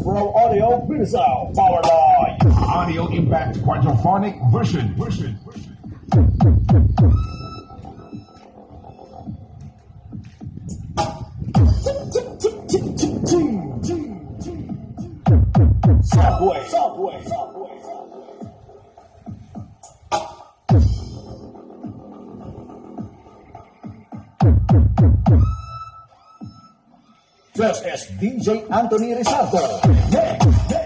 Pro Audio Binisao, powered by Audio Impact Quadrophonic version. Subway. This is DJ Anthony Rizardo.